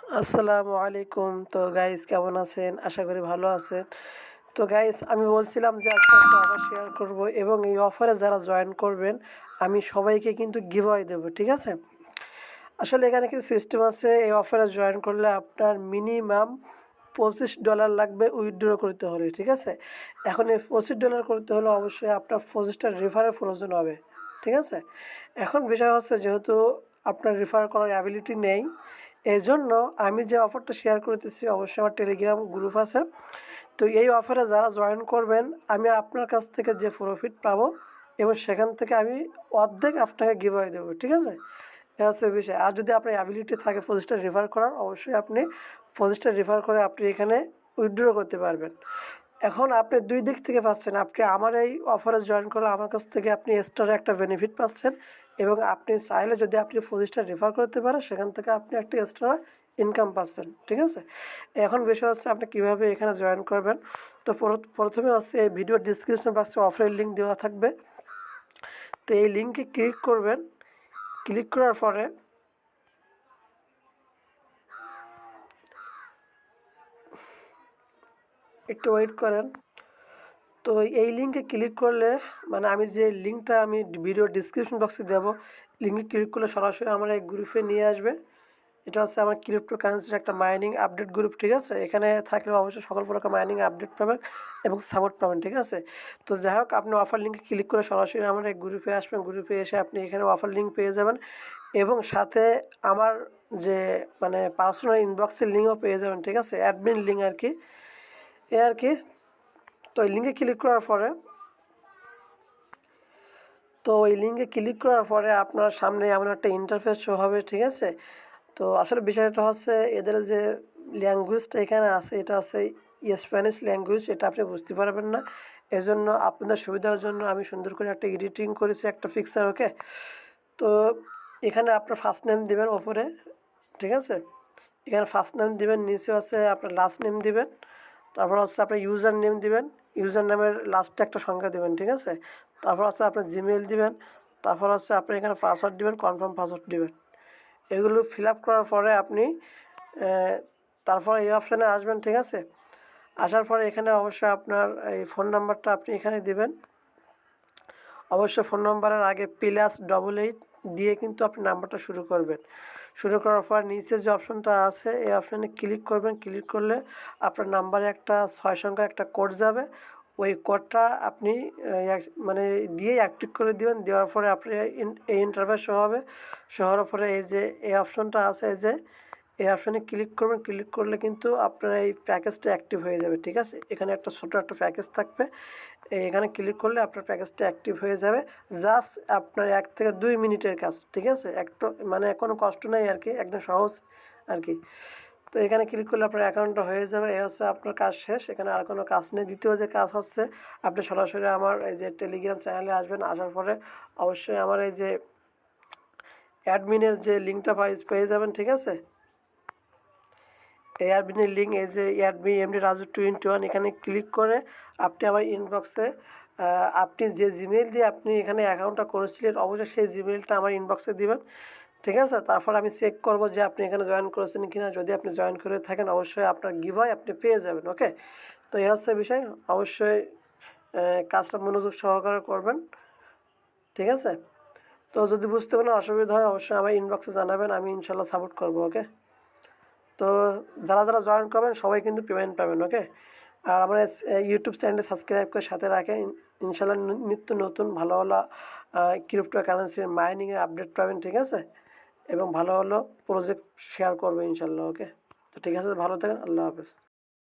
আসসালামু আলাইকুম। তো গাইস কেমন আছেন? আশা করি ভালো আছেন। তো গাইস আমি বলছিলাম যে আজকে একটা অফার শেয়ার করব এবং এই অফারে যারা জয়েন করবেন আমি সবাইকে কিন্তু গিভঅ্যাওয়ে দেবো। ঠিক আছে? আসলে এখানে কিছু সিস্টেম আছে। এই অফারে জয়েন করলে আপনার মিনিমাম $25 লাগবে উইথড্র করতে হলে। ঠিক আছে? এখন এই $25 করতে হলে অবশ্যই আপনার 25টা রেফারের প্রয়োজন হবে। ঠিক আছে? এখন বিষয় হচ্ছে যেহেতু আপনার রেফার করার অ্যাবিলিটি নেই, এজন্য আমি যে অফারটা শেয়ার করতেছি অবশ্যই আমার টেলিগ্রাম গ্রুপ আছে। তো এই অফারে যারা জয়েন করবেন আমি আপনার কাছ থেকে যে প্রফিট পাবো এবং সেখান থেকে আমি অর্ধেক আপনাকে গিভঅ্যাওয়ে দেবো। ঠিক আছে? এ হচ্ছে বিষয়। আর যদি আপনার অ্যাবিলিটি থাকে 25টা রেফার করার, অবশ্যই আপনি 25টা রেফার করে আপনি এখানে উইথড্র করতে পারবেন। এখন আপনি 2 দিক থেকে পাচ্ছেন। আপনি আমার এই অফারে জয়েন করলে আমার কাছ থেকে আপনি এক্সট্রা একটা বেনিফিট পাচ্ছেন এবং আপনি চাইলে যদি আপনি 25টা রেফার করতে পারেন সেখান থেকে আপনি একটা এক্সট্রা ইনকাম পাচ্ছেন। ঠিক আছে? এখন বিষয় হচ্ছে আপনি কীভাবে এখানে জয়েন করবেন। তো প্রথমে হচ্ছে এই ভিডিওর ডিসক্রিপশন বক্সে অফারের লিঙ্ক দেওয়া থাকবে। তো এই লিঙ্কে ক্লিক করবেন। ক্লিক করার পরে একটু ওয়েট করেন। তো এই লিঙ্কে ক্লিক করলে মানে আমি যে লিঙ্কটা আমি ভিডিও ডিসক্রিপশন বক্সে দেবো, লিঙ্কে ক্লিক করলে সরাসরি আমার এই গ্রুপে নিয়ে আসবে। এটা হচ্ছে আমার ক্রিপ্টোকারেন্সির একটা মাইনিং আপডেট গ্রুপ। ঠিক আছে? এখানে থাকলে অবশ্যই সকল প্রকার মাইনিং আপডেট পাবেন এবং সাপোর্ট পাবেন। ঠিক আছে? তো যাই হোক আপনি অফার লিঙ্কে ক্লিক করে সরাসরি আমার এই গ্রুপে আসবেন। গ্রুপে এসে আপনি এখানে অফার লিঙ্ক পেয়ে যাবেন এবং সাথে আমার যে মানে পার্সোনাল ইনবক্সের লিঙ্কও পেয়ে যাবেন। ঠিক আছে? অ্যাডমিন লিঙ্ক আর কি, এ আর কি। তো এই লিঙ্কে ক্লিক করার পরে এই লিঙ্কে ক্লিক করার পরে আপনার সামনে এমন একটা ইন্টারফেস শো হবে। ঠিক আছে? তো আসলে বিষয়টা হচ্ছে এদের যে ল্যাঙ্গুয়েজটা এখানে আছে এটা হচ্ছে স্প্যানিশ ল্যাঙ্গুয়েজ, এটা আপনি বুঝতে পারবেন না। এজন্য আপনাদের সুবিধার জন্য আমি সুন্দর করে একটা এডিটিং করেছি একটা পিকচার। ওকে? তো এখানে আপনার ফার্স্ট নেম দিবেন ওপরে। ঠিক আছে? এখানে ফার্স্ট নেম দিবেন, নিচে হচ্ছে আপনার লাস্ট নেম দিবেন, তারপর হচ্ছে আপনার ইউজার নেম দিবেন, ইউজার নেমের লাস্টে একটা সংখ্যা দিবেন। ঠিক আছে? তারপর হচ্ছে আপনার জিমেইল দিবেন, তারপর হচ্ছে আপনি এখানে পাসওয়ার্ড দিবেন, কনফার্ম পাসওয়ার্ড দিবেন। এগুলো ফিল আপ করার পরে আপনি তারপর এই অপশানে আসবেন। ঠিক আছে? আসার পরে এখানে অবশ্যই আপনার এই ফোন নাম্বারটা আপনি এখানে দিবেন। অবশ্যই ফোন নাম্বারের আগে +88 দিয়ে কিন্তু আপনি নাম্বারটা শুরু করবেন। শুরু করার পর নিচে যে অপশনটা আছে এই অপশানে ক্লিক করবেন। ক্লিক করলে আপনার নাম্বারে একটা 6 সংখ্যার একটা কোড যাবে। ওই কোডটা আপনি মানে দিয়ে অ্যাক্টিভ করে দিবেন। দেওয়ার পরে আপনি এই ইন্টারফেস শো হবে। শো হওয়ার পরে এই যে এই অপশনটা আছে, এই অপশানে ক্লিক করবেন। ক্লিক করলে কিন্তু আপনার এই প্যাকেজটা অ্যাক্টিভ হয়ে যাবে। ঠিক আছে? এখানে একটা ছোটো একটা প্যাকেজ থাকবে। এখানে ক্লিক করলে আপনার প্যাকেজটা অ্যাক্টিভ হয়ে যাবে। জাস্ট আপনার 1 থেকে 2 মিনিটের কাজ। ঠিক আছে? একটু মানে কোনো কষ্ট নেই আর কি, একদম সহজ আর কি। তো এখানে ক্লিক করলে আপনার অ্যাকাউন্টটা হয়ে যাবে। এই হচ্ছে আপনার কাজ শেষ। এখানে আর কোনো কাজ নেই। দ্বিতীয় যে কাজ হচ্ছে আপনি সরাসরি আমার এই যে টেলিগ্রাম চ্যানেলে আসবেন। আসার পরে অবশ্যই আমার এই যে অ্যাডমিনের যে লিঙ্কটা পেয়ে যাবেন। ঠিক আছে? এই অ্যাডমিনের লিঙ্ক এই যে অ্যাডমিন এমডি রাজু 21, এখানে ক্লিক করে আপনি আমার ইনবক্সে আপনি যে জিমেইল দিয়ে আপনি এখানে অ্যাকাউন্টটা করেছিলেন অবশ্যই সেই জিমেইলটা আমার ইনবক্সে দিবেন। ঠিক আছে? তারপর আমি চেক করব যে আপনি এখানে জয়েন করেছেন কিনা। যদি আপনি জয়েন করে থাকেন অবশ্যই আপনার গিভঅ্যাওয়ে আপনি পেয়ে যাবেন। ওকে? তো এই হচ্ছে বিষয়। অবশ্যই কাজটা মনোযোগ সহকারে করবেন। ঠিক আছে? তো যদি বুঝতে কোনো অসুবিধা হয় অবশ্যই আমার ইনবক্সে জানাবেন। আমি ইনশাল্লাহ সাপোর্ট করব। ওকে? তো যারা জয়েন করবেন সবাই কিন্তু পেমেন্ট পাবেন। ওকে? আর আমার ইউটিউব চ্যানেলটি সাবস্ক্রাইব করে সাথে রাখেন। ইনশাল্লাহ নিত্য নতুন ভালো ভালো ক্রিপ্টোকারেন্সির মাইনিংয়ের আপডেট পাবেন। ঠিক আছে? এবং ভালো ভালো প্রজেক্ট শেয়ার করবো ইনশাল্লাহ। ওকে? তো ঠিক আছে, ভালো থাকেন। আল্লাহ হাফেজ।